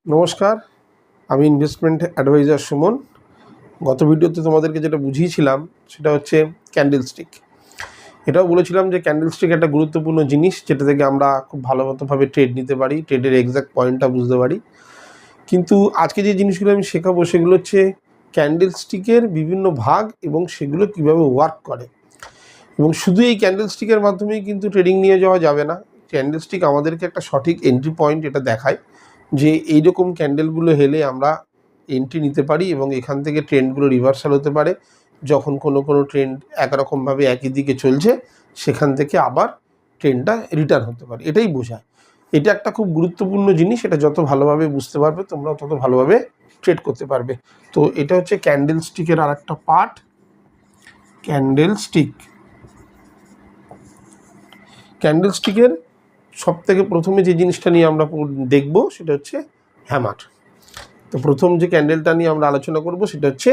নমস্কার, আমি investment adviser Suman. গত ভিডিওতে তোমাদেরকে যেটা বুঝিয়েছিলাম সেটা হচ্ছে ক্যান্ডেলস্টিক। এটাও বলেছিলাম যে ক্যান্ডেলস্টিক একটা গুরুত্বপূর্ণ জিনিস, যেটা থেকে আমরা খুব ভালো মতোভাবে ট্রেড নিতে পারি, ট্রেডের এক্স্যাক্ট পয়েন্টটা বুঝতে পারি। কিন্তু আজকে যে জিনিসগুলো আমি শেখাবো সেগুলো হচ্ছে ক্যান্ডেলস্টিকের বিভিন্ন ভাগ এবং সেগুলো কীভাবে ওয়ার্ক করে। এবং শুধু এই ক্যান্ডেলস্টিকের মাধ্যমেই কিন্তু ট্রেডিং নিয়ে যাওয়া যাবে না। ক্যান্ডেলস্টিক আমাদেরকে একটা সঠিক এন্ট্রি পয়েন্ট এটা দেখায় যে এইরকম ক্যান্ডেলগুলো হেলে আমরা এন্ট্রি নিতে পারি এবং এখান থেকে ট্রেন্ডগুলো রিভার্সাল হতে পারে। যখন কোনো ট্রেন্ড একরকমভাবে একই দিকে চলছে, সেখান থেকে আবার ট্রেন্ডটা রিটার্ন হতে পারে, এটাই বোঝায়। এটা একটা খুব গুরুত্বপূর্ণ জিনিস, এটা যত ভালোভাবে বুঝতে পারবে তোমরা তত ভালোভাবে ট্রেড করতে পারবে। তো এটা হচ্ছে ক্যান্ডেলস্টিকের আর একটা পার্ট, ক্যান্ডেলস্টিকের সব থেকে প্রথমে যে জিনিসটা নিয়ে আমরা দেখব সেটা হচ্ছে হ্যামার। তো প্রথম যে ক্যান্ডেলটা নিয়ে আমরা আলোচনা করব সেটা হচ্ছে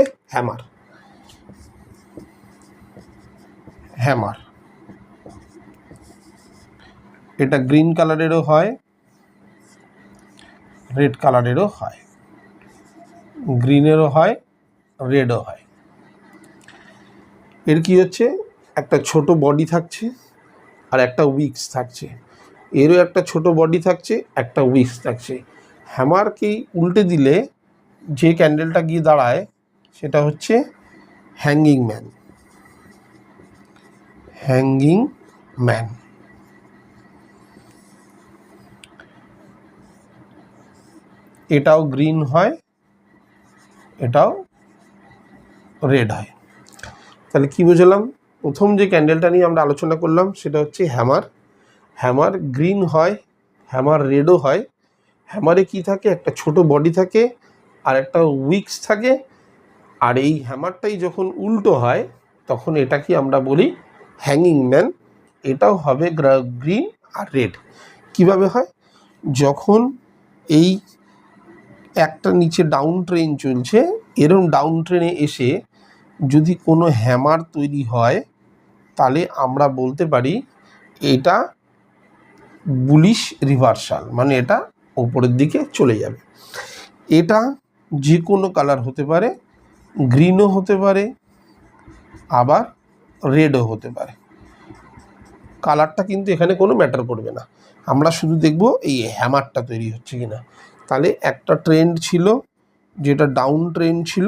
হ্যামার। এটা গ্রিন কালারেরও হয়, রেড কালারেরও হয়, গ্রিনেরও হয়, রেডও হয়। এর কি হচ্ছে, একটা ছোট বডি থাকছে আর একটা উইক্স থাকছে। এরও একটা ছোট বডি থাকছে, একটা উইক্স থাকছে। হ্যামারকে উল্টে দিলে যে ক্যান্ডেলটা গিয়ে দাঁড়ায় সেটা হচ্ছে হ্যাঙ্গিং ম্যান। এটাও গ্রিন হয়, এটাও রেড হয়। তাহলে কি বুঝলাম? প্রথম যে ক্যান্ডেলটা নিয়ে আমরা আলোচনা করলাম সেটা হচ্ছে হ্যামার গ্রিন হয়, হ্যামার রেডও হয়। হ্যামারে কি থাকে, একটা ছোট বডি থাকে আর একটা উইক্স থাকে। আর এই হ্যামারটাই যখন উল্টো হয় তখন এটাকে আমরা বলি হ্যাঙ্গিং ম্যান। এটাও হবে গ্রিন আর রেড। কিভাবে হয়? যখন এই একটা নিচে ডাউন ট্রেন চলছে, এরকম ডাউন ট্রেনে এসে যদি কোনো হ্যামার তৈরি হয় তাহলে আমরা বলতে পারি এটা বুলিশ রিভার্সাল, মানে এটা ওপরের দিকে চলে যাবে। এটা যে কোনো কালার হতে পারে, গ্রিনও হতে পারে, আবার রেডও হতে পারে। কালারটা কিন্তু এখানে কোনো ম্যাটার করবে না, আমরা শুধু দেখব এই হ্যামারটা তৈরি হচ্ছে কি না। তাহলে একটা ট্রেন্ড ছিল যেটা ডাউন ট্রেন্ড ছিল,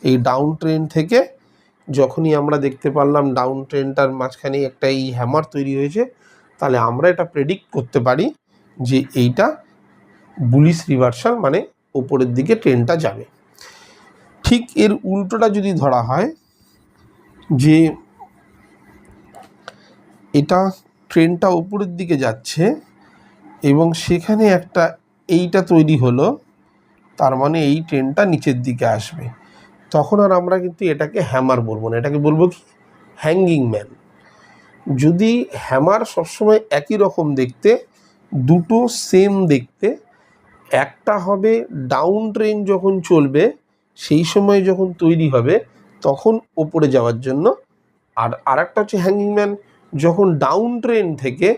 এই ডাউন ট্রেন্ড থেকে যখনই আমরা দেখতে পারলাম ডাউন ট্রেন্ডটার মাঝখানে একটা এই হ্যামার তৈরি হয়েছে, তাহলে আমরা এটা প্রেডিক্ট করতে পারি যে এইটা বুলিশ রিভার্সাল, মানে ওপরের দিকে ট্রেন্ডটা যাবে। ঠিক এর উল্টোটা যদি ধরা হয় যে এটা ট্রেন্ডটা ওপরের দিকে যাচ্ছে এবং সেখানে একটা এইটা তৈরি হলো, তার মানে এই ট্রেন্ডটা নিচের দিকে আসবে, তখন আর আমরা কিন্তু এটাকে হ্যামার বলবো না, এটাকে বলবো কি, হ্যাঙ্গিং ম্যান। যদি হ্যামার সবসময় একই রকম দেখতে, দুটো সেম দেখতে, একটা হবে ডাউন ট্রেন যখন চলবে সেই সময় যখন তৈরি হবে তখন ওপরে যাওয়ার জন্য, আর আরেকটা হচ্ছে হ্যাঙ্গিং ম্যান যখন ডাউন ট্রেন থেকে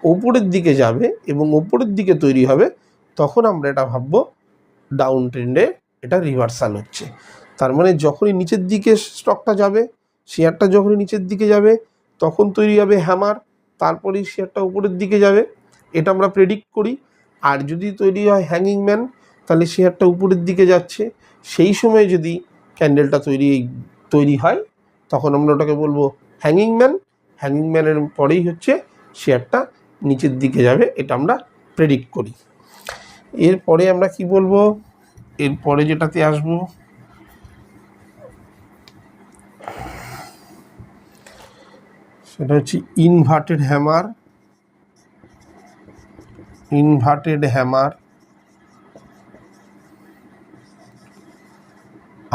ওপরের দিকে যাবে এবং ওপরের দিকে তৈরি হবে, তখন আমরা এটা ভাববো ডাউন ট্রেন্ডে এটা রিভার্সাল হচ্ছে। তার মানে যখনই নিচের দিকে স্টকটা যাবে, শেয়ারটা যখনই নিচের দিকে যাবে তখন তৈরি হবে হ্যামার, তারপরেই শেয়ারটা উপরের দিকে যাবে, এটা আমরা প্রেডিক্ট করি। আর যদি তৈরি হয় হ্যাঙ্গিং ম্যান, তাহলে শেয়ারটা উপরের দিকে যাচ্ছে, সেই সময় যদি ক্যান্ডেলটা তৈরি হয় তখন আমরা ওটাকে বলবো হ্যাঙ্গিং ম্যানের পরেই হচ্ছে শেয়ারটা নিচের দিকে যাবে, এটা আমরা প্রেডিক্ট করি। এরপরে আমরা কি বলবো, এরপরে যেটাতে আসবো সেটা হচ্ছে ইনভার্টেড হ্যামার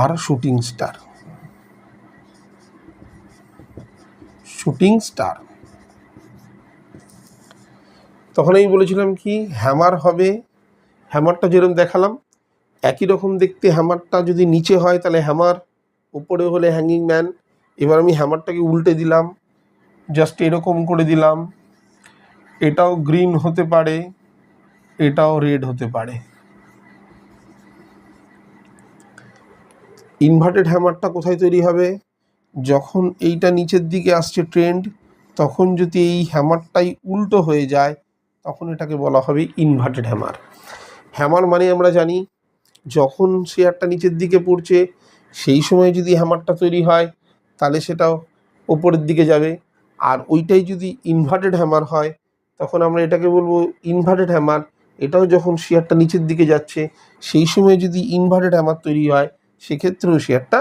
আর শুটিং স্টার। তখন আমি বলেছিলাম কি, হ্যামার হবে, হ্যামারটা যেরকম দেখালাম একই রকম দেখতে, হ্যামারটা যদি নিচে হয় তাহলে হ্যামার, উপরে হলে হ্যাঙ্গিং ম্যান। এবার আমি হ্যামারটাকে উল্টে দিলাম, জাস্ট এরকম করে দিলাম, এটাও গ্রিন হতে পারে, এটাও রেড হতে পারে। ইনভার্টেড হ্যামারটা কোথায় তৈরি হবে? যখন এইটা নিচের দিকে আসছে ট্রেন্ড, তখন যদি এই হ্যামারটাই উল্টো হয়ে যায় তখন এটাকে বলা হবে ইনভার্টেড হ্যামার। হ্যামার মানে আমরা জানি যখন শেয়ারটা নিচের দিকে পড়ছে সেই সময় যদি হ্যামারটা তৈরি হয় তাহলে সেটাও ওপরের দিকে যাবে, আর ওইটাই যদি ইনভার্টেড হ্যামার হয় তখন আমরা এটাকে বলবো ইনভার্টেড হ্যামার। এটাও যখন শেয়ারটা নিচের দিকে যাচ্ছে সেই সময় যদি ইনভার্টেড হ্যামার তৈরি হয় সেক্ষেত্রেও শেয়ারটা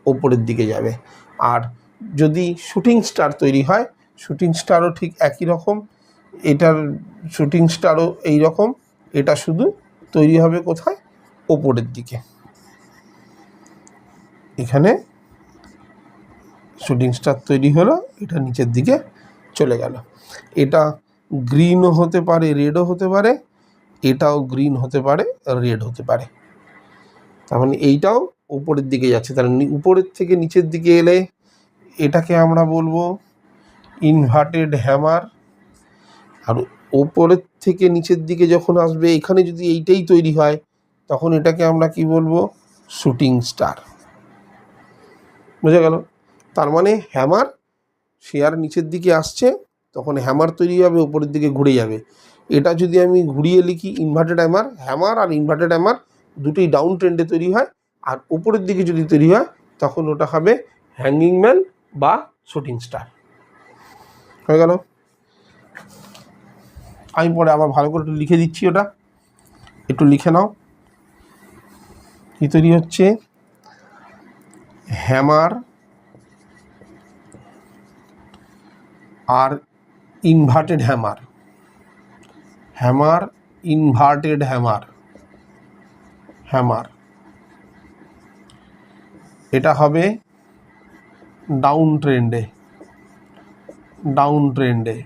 ওপরের দিকে যাবে। আর যদি শুটিং স্টার তৈরি হয়, শুটিং স্টারও ঠিক একই রকম, এটার শুটিং স্টারও এই রকম, এটা শুধু তৈরি হবে কোথায়? ওপরের দিকে। এখানে শুটিং স্টার তৈরি হলো, এটা নিচের দিকে চলে গেল। এটা গ্রিনও হতে পারে, রেডও হতে পারে, এটাও গ্রিন হতে পারে, রেড হতে পারে। তার মানে এইটাও উপরের দিকে যাচ্ছে, তাহলে উপরের থেকে নিচের দিকে এলে এটাকে আমরা বলবো ইনভার্টেড হ্যামার। আর ওপরের থেকে নিচের দিকে যখন আসবে এখানে যদি এইটাই তৈরি হয় তখন এটাকে আমরা কি বলবো? Shooting star. বোঝা গেল? তার মানে হ্যামার, শেয়ার নিচের দিকে আসছে তখন হ্যামার তৈরি হবে, উপরের দিকে ঘুরে যাবে। এটা যদি আমি ঘুরিয়ে লিখি ইনভার্টেড হ্যামার, হ্যামার আর ইনভার্টেড হ্যামার দুটোই ডাউন ট্রেন্ডে তৈরি হয়, আর উপরের দিকে যদি তৈরি হয় তখন ওটা হবে হ্যাঙ্গিং ম্যান বা শুটিং স্টার। হয়ে গেল? আমি পরে আবার ভালো করে একটু লিখে দিচ্ছি, ওটা একটু লিখে নাও। কী তৈরি হচ্ছে? হ্যামার আর inverted hammer, hammer inverted hammer, hammer এটা হবে ডাউন ট্রেন্ডে, ডাউন ট্রেন্ডে।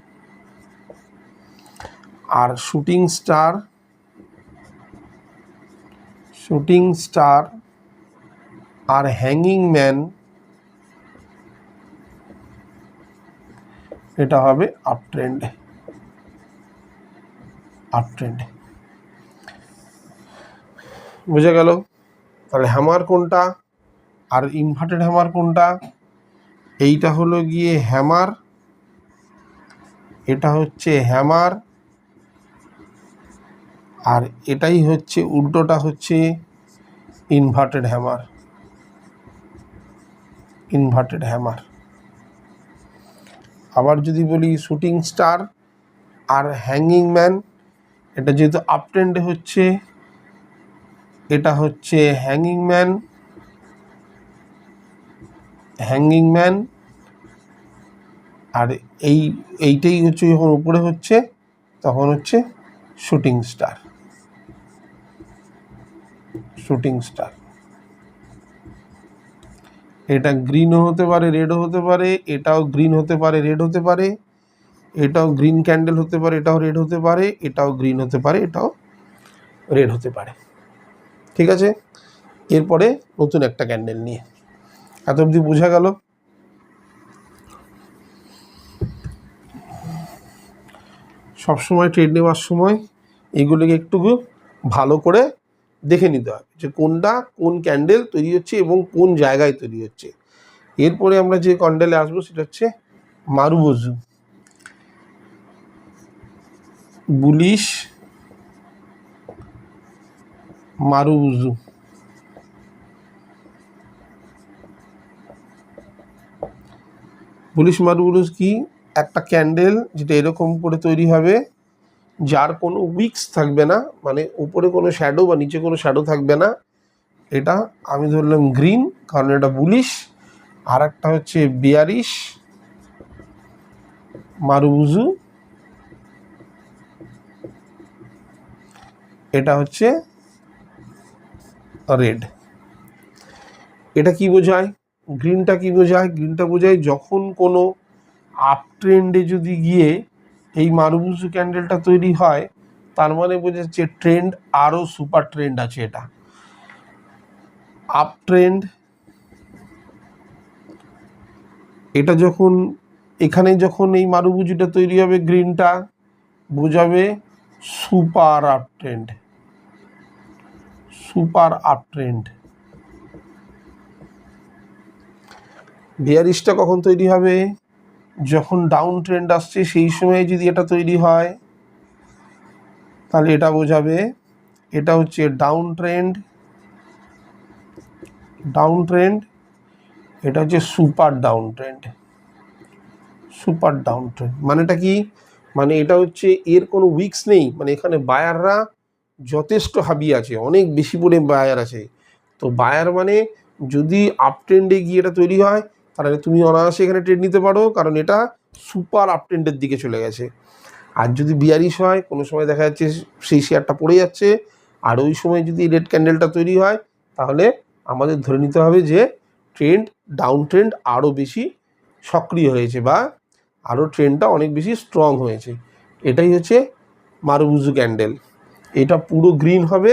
আর শুটিং স্টার, শুটিং স্টার আর হ্যাঙ্গিং ম্যান এটা হবে আপ ট্রেন্ডে, আপ ট্রেন্ডে। বুঝে গেল? তাহলে হ্যামার কোনটা আর ইনভার্টেড হ্যামার কোনটা? এইটা হলো গিয়ে হ্যামার, এটা হচ্ছে হ্যামার, আর এটাই হচ্ছে উল্টোটা হচ্ছে ইনভার্টেড হ্যামার, ইনভার্টেড হ্যামার। আবার যদি বলি শুটিং স্টার আর হ্যাঙ্গিং ম্যান, এটা যেহেতু আপ ট্রেন্ডে হচ্ছে এটা হচ্ছে হ্যাঙ্গিং ম্যান, হ্যাঙ্গিং ম্যান। আর এইটাই হচ্ছে যখন উপরে হচ্ছে তখন হচ্ছে শুটিং স্টার, শুটিং স্টার। এটা গ্রিনও হতে পারে, রেডও হতে পারে, এটাও গ্রিন হতে পারে, রেড হতে পারে, এটাও গ্রিন ক্যান্ডেল হতে পারে, এটাও রেড হতে পারে, এটাও গ্রিন হতে পারে, এটাও রেড হতে পারে। ঠিক আছে? এরপরে নতুন একটা ক্যান্ডেল নিয়ে। এত অবধি বোঝা গেল? সবসময় ট্রেড নেওয়ার সময় এগুলোকে একটু ভালো করে দেখে নিতে হবে যে কোনটা কোন ক্যান্ডেল তৈরি হচ্ছে এবং কোন জায়গায় তৈরি হচ্ছে। এরপরে আমরা যে ক্যান্ডেলে আসবো সেটা হচ্ছে মারুবোজু, বুলিশ মারুবোজু। বুলিশ মারুবোজু কি? একটা ক্যান্ডেল যেটা এরকম করে তৈরি হবে, যার কোনো উইক্স থাকবে না, মানে উপরে কোনো শ্যাডো বা নিচে কোনো শ্যাডো থাকবে না। এটা আমি ধরলাম গ্রিন কারণ এটা বুলিশ, আর একটা হচ্ছে বিয়ারিশ মারুবোজু, এটা হচ্ছে রেড। এটা কি বোঝায়? গ্রিনটা কি বোঝায়? গ্রিনটা বোঝায় যখন কোনো আপ ট্রেন্ডে যদি গিয়ে এই মারুবোজু ক্যান্ডেলটা তৈরি হয় তার মানে বোঝাচ্ছে ট্রেন্ড আরও সুপার ট্রেন্ড আছে। এটা আপ ট্রেন্ড। এটা যখন এখানে যখন এই মারুবোজুটা তৈরি হবে গ্রিনটা বোঝাবে super up trend, super up trend. বিয়ারিশটা কখন তৈরি হবে? যখন ডাউন ট্রেন্ড আসছে সেই সময় যদি এটা তৈরি হয় তাহলে এটা বোঝাবে এটা হচ্ছে ডাউন ট্রেন্ড, ডাউন ট্রেন্ড। এটা হচ্ছে super down trend, super down trend. মানেটা কি? মানে এটা হচ্ছে এর কোনো উইকস নেই, মানে এখানে বায়াররা যথেষ্ট হাবি আছে, অনেক বেশি পরিমাণে বায়ার আছে। তো বায়ার মানে যদি আপ ট্রেন্ডে গিয়ে এটা তৈরি হয় তাহলে তুমি অনায়াসে এখানে ট্রেড নিতে পারো, কারণ এটা সুপার আপ ট্রেন্ডের দিকে চলে গেছে। আর যদি বিয়ারিশ হয়, কোনো সময় দেখা যাচ্ছে সেই শেয়ারটা পড়ে যাচ্ছে, আর ওই সময় যদি রেড ক্যান্ডেলটা তৈরি হয় তাহলে আমাদের ধরে নিতে হবে যে ট্রেন্ড, ডাউন ট্রেন্ড আরও বেশি সক্রিয় হয়েছে বা আরও ট্রেন্ডটা অনেক বেশি স্ট্রং হয়েছে। এটাই হচ্ছে মারুবুজু ক্যান্ডেল। এটা পুরো গ্রিন হবে,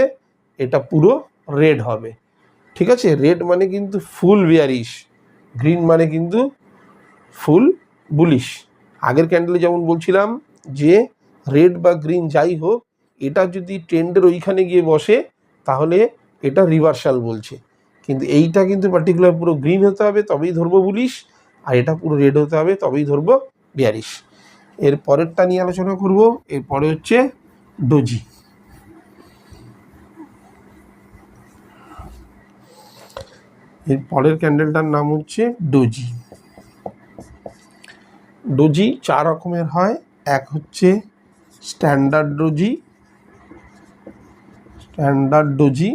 এটা পুরো রেড হবে। ঠিক আছে, রেড মানে কিন্তু ফুল বিয়ারিশ, গ্রিন মানে কিন্তু ফুল বুলিশ। আগের ক্যান্ডেলে যেমন বলছিলাম যে রেড বা গ্রিন যাই হোক, এটা যদি ট্রেন্ডের ওইখানে গিয়ে বসে তাহলে এটা রিভার্সাল বলছে, কিন্তু এইটা কিন্তু পার্টিকুলার পুরো গ্রিন হতে হবে তবেই ধরবো বুলিশ, আর এটা পুরো রেড হতে হবে তবেই ধরবো বিয়ারিশ। এর পরেরটা নিয়ে আলোচনা করব। এরপরে হচ্ছে ডোজি। এর পরের ক্যান্ডেলটার নাম হচ্ছে ডোজি। ডোজি 4 রকমের হয়। এক হচ্ছে স্ট্যান্ডার্ড ডোজি, স্ট্যান্ডার্ড ডোজি,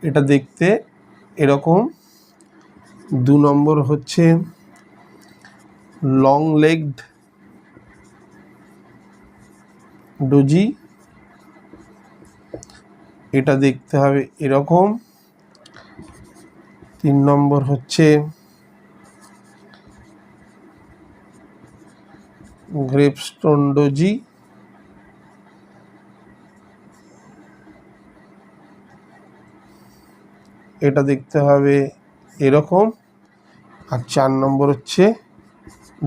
এটা দেখতে এরকম। 2 নম্বর হচ্ছে লং লেগড ডোজি, এটা দেখতে হবে এরকম। 3 নম্বর হচ্ছে গ্রেপস্টোন ডোজি, এটা দেখতে হবে এরকম। আর 4 নম্বর হচ্ছে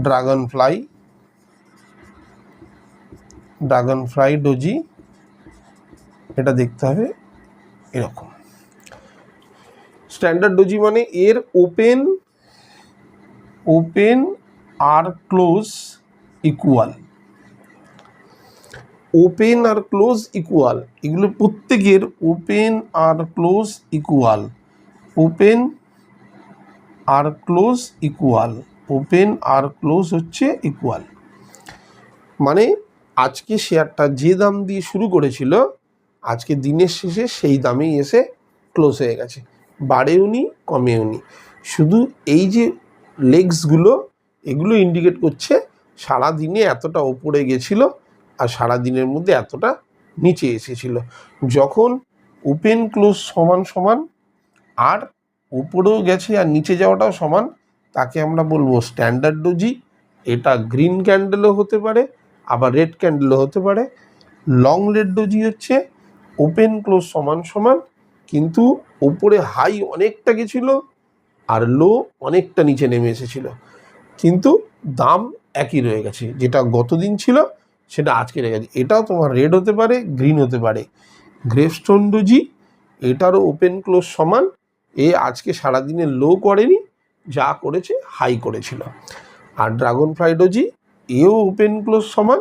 dragon fly, dragon fly doji, এটা দেখতে হবে এরকম। স্ট্যান্ডার্ড ডোজি মানে এর ওপেন, ওপেন আর ক্লোজ ইকুয়াল, ওপেন আর ক্লোজ ইকুয়াল, এগুলো প্রত্যেকের ওপেন আর ক্লোজ ইকুয়াল, ওপেন আর ক্লোজ ইকুয়াল, ওপেন আর ক্লোজ হচ্ছে ইকুয়াল। মানে আজকে শেয়ারটা যে দাম দিয়ে শুরু করেছিল আজকে দিনের শেষে সেই দামেই এসে ক্লোজ হয়ে গেছে, বাড়েওনি কমেওনি। শুধু এই যে লেগসগুলো এগুলো ইন্ডিকেট করছে সারা দিনে এতটা ওপরে গেছিলো আর সারা দিনের মধ্যে এতটা নিচে এসেছিল। যখন ওপেন ক্লোজ সমান সমান আর উপরেও গেছে আর নিচে যাওয়াটাও সমান, তাকে আমরা বলবো স্ট্যান্ডার্ড ডোজি। এটা গ্রিন ক্যান্ডেলও হতে পারে আবার রেড ক্যান্ডেলও হতে পারে। লং রেড ডোজি হচ্ছে ওপেন ক্লোজ সমান সমান কিন্তু ওপরে হাই অনেকটা গেছিলো আর লো অনেকটা নিচে নেমে এসেছিল, কিন্তু দাম একই রয়ে গেছে, যেটা গতদিন ছিল সেটা আজকে রয়ে গেছে। এটাও তোমার রেড হতে পারে, গ্রিন হতে পারে। গ্রেপস্টোন ডোজি এটারও ওপেন ক্লোজ সমান, এ আজকে সারাদিনে লো করেনি, যা করেছে হাই করেছিল। আর ড্রাগন ফ্লাই ডোজি এও ওপেন ক্লোজ সমান,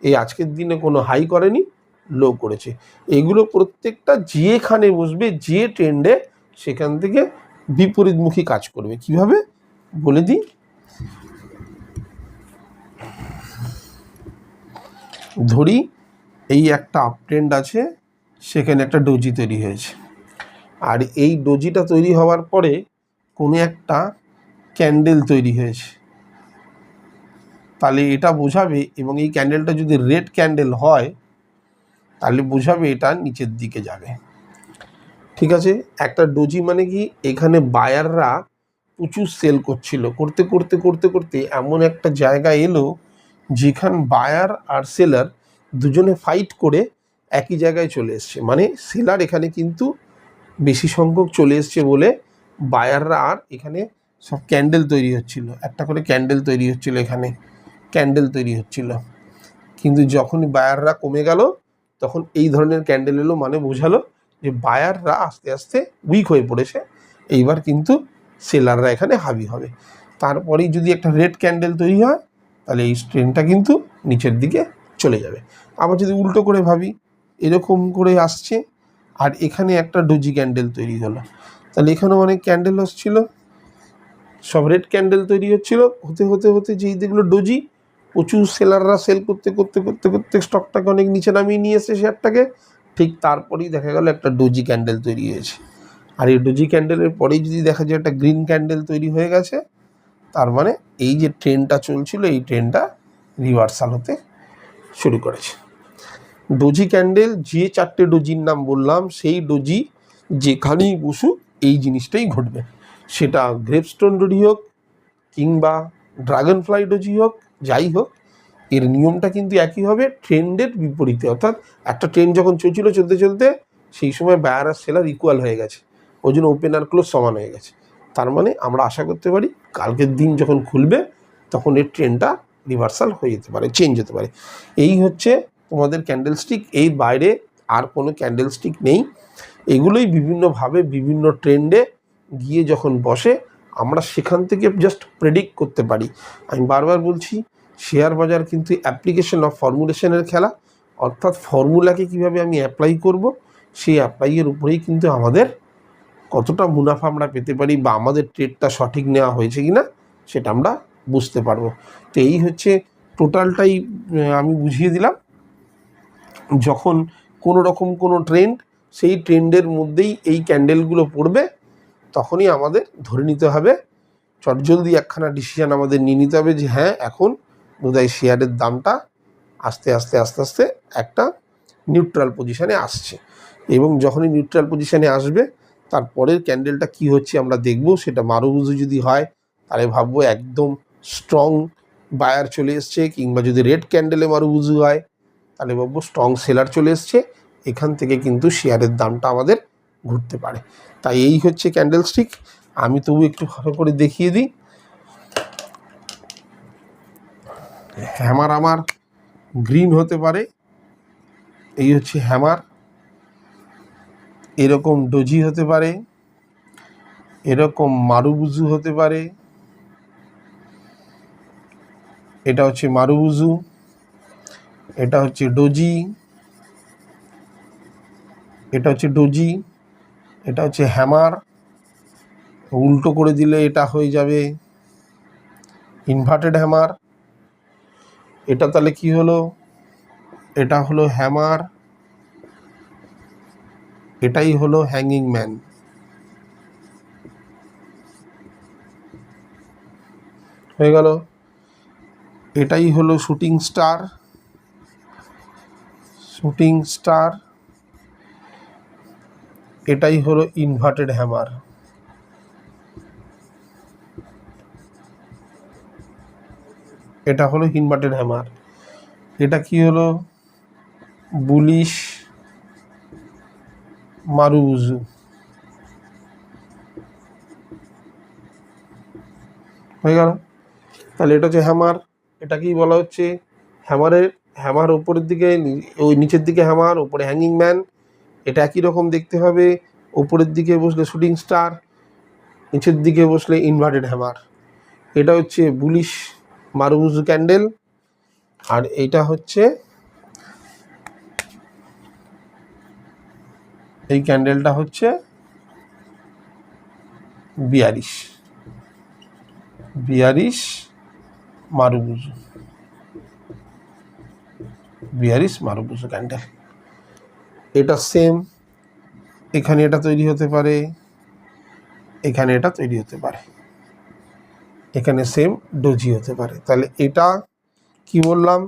এই আজকের দিনে কোনো হাই করেনি, লো করেছে। এগুলো প্রত্যেকটা যেখানে বসবে যে ট্রেন্ডে সেখান থেকে বিপরীতমুখী কাজ করবে। কিভাবে বলে দিই, ধরি এই একটা আপ ট্রেন্ড আছে, সেখানে একটা ডোজি তৈরি হয়েছে, আর এই ডোজিটা তৈরি হওয়ার পরে কোনো একটা ক্যান্ডেল তৈরি হয়েছে, তাহলে এটা বোঝাবে, এবং এই ক্যান্ডেলটা যদি রেড ক্যান্ডেল হয় তাহলে বোঝাবে এটা নিচের দিকে যাবে। ঠিক আছে, একটা ডোজি মানে কি, এখানে বায়াররা প্রচুর সেল করছিল, করতে করতে করতে করতে এমন একটা জায়গা এলো যেখান বায়ার আর সেলার দুজনে ফাইট করে একই জায়গায় চলে এসছে। মানে সেলার এখানে কিন্তু বেশি সংখ্যক চলে এসছে বলে বায়াররা, আর এখানে সব ক্যান্ডেল তৈরি হচ্ছিল, একটা করে ক্যান্ডেল তৈরি হচ্ছিল, এখানে ক্যান্ডেল তৈরি হচ্ছিল। কিন্তু যখনই বায়াররা কমে গেল তখন এই ধরনের ক্যান্ডেল এলো, মানে বোঝালো যে বায়াররা আস্তে আস্তে উইক হয়ে পড়েছে, এইবার কিন্তু সেলাররা এখানে হাবি হবে। তারপরেই যদি একটা রেড ক্যান্ডেল তৈরি হয় তাহলে এই ট্রেন্ডটা কিন্তু নিচের দিকে চলে যাবে। আবার যদি উল্টো করে ভাবি, এরকম করে আসছে আর এখানে একটা ডোজি ক্যান্ডেল তৈরি হলো, তাহলে এখানেও অনেক ক্যান্ডেল হচ্ছিল, সব রেড ক্যান্ডেল তৈরি হচ্ছিল, হতে হতে হতে যেই দেখলো ডোজি, প্রচুর সেলাররা সেল করতে করতে করতে করতে স্টকটাকে অনেক নিচে নামিয়ে নিয়ে এসে শেয়ারটাকে, ঠিক তারপরেই দেখা গেল একটা ডোজি ক্যান্ডেল তৈরি হয়েছে। আর এই ডোজি ক্যান্ডেলের পরেই যদি দেখা যায় একটা গ্রিন ক্যান্ডেল তৈরি হয়ে গেছে, তার মানে এই যে ট্রেন্ডটা চলছিল এই ট্রেন্ডটা রিভার্সাল হতে শুরু করেছে। ডোজি ক্যান্ডেল, যে 4টে ডোজির নাম বললাম সেই ডোজি যেখানেই বসুক এই জিনিসটাই ঘটবে, সেটা গ্রেপস্টোন ডোজি হোক কিংবা ড্রাগন ফ্লাই ডোজি হোক, যাই হোক এর নিয়মটা কিন্তু একই হবে, ট্রেন্ডের বিপরীতে। অর্থাৎ একটা ট্রেন্ড যখন চলছিল চলতে চলতে সেই সময় বায়ার আর সেলার ইকুয়াল হয়ে গেছে, ওই জন্য ওপেন আর ক্লোজ সমান হয়ে গেছে। তার মানে আমরা আশা করতে পারি কালকের দিন যখন খুলবে তখন এর ট্রেন্ডটা রিভার্সাল হয়ে যেতে পারে, চেঞ্জ হতে পারে। এই হচ্ছে তোমাদের ক্যান্ডেলস্টিক, এই বাইরে আর কোনো ক্যান্ডেলস্টিক নেই। এগুলোই বিভিন্নভাবে বিভিন্ন ট্রেন্ডে গিয়ে যখন বসে আমরা সেখান থেকে জাস্ট প্রেডিক্ট করতে পারি। আমি বারবার বলছি, শেয়ার বাজার কিন্তু অ্যাপ্লিকেশন অফ ফর্মুলেশনের খেলা, অর্থাৎ ফর্মুলাকে কিভাবে আমি অ্যাপ্লাই করব, সেই অ্যাপ্লাইয়ের উপরেই কিন্তু আমাদের কতটা মুনাফা আমরা পেতে পারি বা আমাদের ট্রেডটা সঠিক নেওয়া হয়েছে কি না সেটা আমরা বুঝতে পারবো। তো এই হচ্ছে টোটালটাই আমি বুঝিয়ে দিলাম। যখন কোনো রকম কোনো ট্রেন্ড, সেই ট্রেন্ডের মধ্যেই এই ক্যান্ডেলগুলো পড়বে, তখনই আমাদের ধরে নিতে হবে, চটজলদি একখানা ডিসিশান আমাদের নিয়ে নিতে হবে যে হ্যাঁ এখন বোধহয় শেয়ারের দামটা আস্তে আস্তে আস্তে আস্তে একটা নিউট্রাল পজিশানে আসছে। এবং যখনই নিউট্রাল পজিশানে আসবে তারপরের ক্যান্ডেলটা কি হচ্ছে আমরা দেখব। সেটা মারুবুজু যদি হয় তাহলে ভাববো একদম স্ট্রং বায়ার চলে এসছে, কিংবা যদি রেড ক্যান্ডেলে মারুবুজু হয় তাহলে ভাববো স্ট্রং সেলার চলে এসছে। এখান থেকে কিন্তু শেয়ারের দামটা আমাদের ঘুরতে পারে। তাই এই হচ্ছে ক্যান্ডেলস্টিক। আমি তবু একটু ভালো করে দেখিয়ে দিই। হ্যামার আমার গ্রিন হতে পারে, এই হচ্ছে হ্যামার। এরকম ডোজি হতে পারে, এরকম মারুবুজু হতে পারে, এটা হচ্ছে মারুবুজু, এটা হচ্ছে ডোজি, এটা হচ্ছে ডোজি, এটা হচ্ছে হ্যামার। উল্টো করে দিলে এটা হয়ে যাবে ইনভার্টেড হ্যামার। এটা তাহলে কি হলো, এটা হলো হ্যামার, এটাই হলো হ্যাঙ্গিং ম্যান। হয়ে গেল। এটাই হলো শুটিং স্টার, শুটিং স্টার, এটাই হলো ইনভার্টেড হ্যামার। এটা হলো ইনভার্টেড হ্যামার। এটা কি হলো, বুলিশ মারুবুজু। হয়ে গেল। তাহলে এটা হচ্ছে হ্যামার। এটাকেই বলা হচ্ছে হ্যামার উপরের দিকে, ওই নিচের দিকে হ্যামার, উপরে হ্যাঙ্গিং ম্যান। এটা একই রকম দেখতে হবে, উপরের দিকে বসলে শুটিং স্টার, নিচের দিকে বসলে ইনভার্টেড হ্যামার। এটা হচ্ছে বুলিশ মারুবুজু ক্যান্ডেল, আর এটা হচ্ছে এই ক্যান্ডেলটা হচ্ছে বিয়ারিশ মারুবুজু, বিয়ারিশ মারুবুজু ক্যান্ডেল। এটা সেম, এখানে এটা তৈরি হতে পারে, এখানে এটা তৈরি হতে পারে, এখানে সেম ডোজি হতে পারে। তাহলে এটা কি বললাম,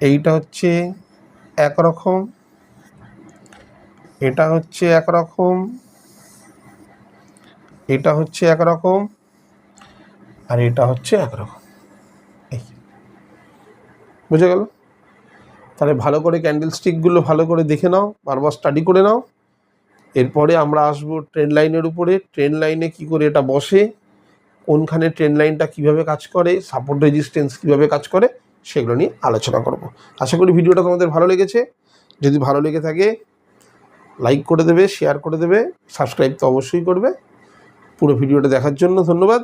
এইটা হচ্ছে একরকম, এটা হচ্ছে একরকম, এটা হচ্ছে একরকম, আর এটা হচ্ছে একরকম। এই বুঝে গেল। তাহলে ভালো করে ক্যান্ডেলস্টিকগুলো ভালো করে দেখে নাও, বারবার স্টাডি করে নাও। এরপরে আমরা আসবো ট্রেন্ড লাইনের উপরে। ট্রেন্ড লাইনে কি করে এটা বসে, কোনখানে ট্রেন লাইনটা কীভাবে কাজ করে, সাপোর্ট রেজিস্ট্যান্স কীভাবে কাজ করে, সেগুলো নিয়ে আলোচনা করব। আশা করি ভিডিওটা তোমাদের ভালো লেগেছে। যদি ভালো লেগে থাকে লাইক করে দেবে, শেয়ার করে দেবে, সাবস্ক্রাইব তো অবশ্যই করবে। পুরো ভিডিওটা দেখার জন্য ধন্যবাদ।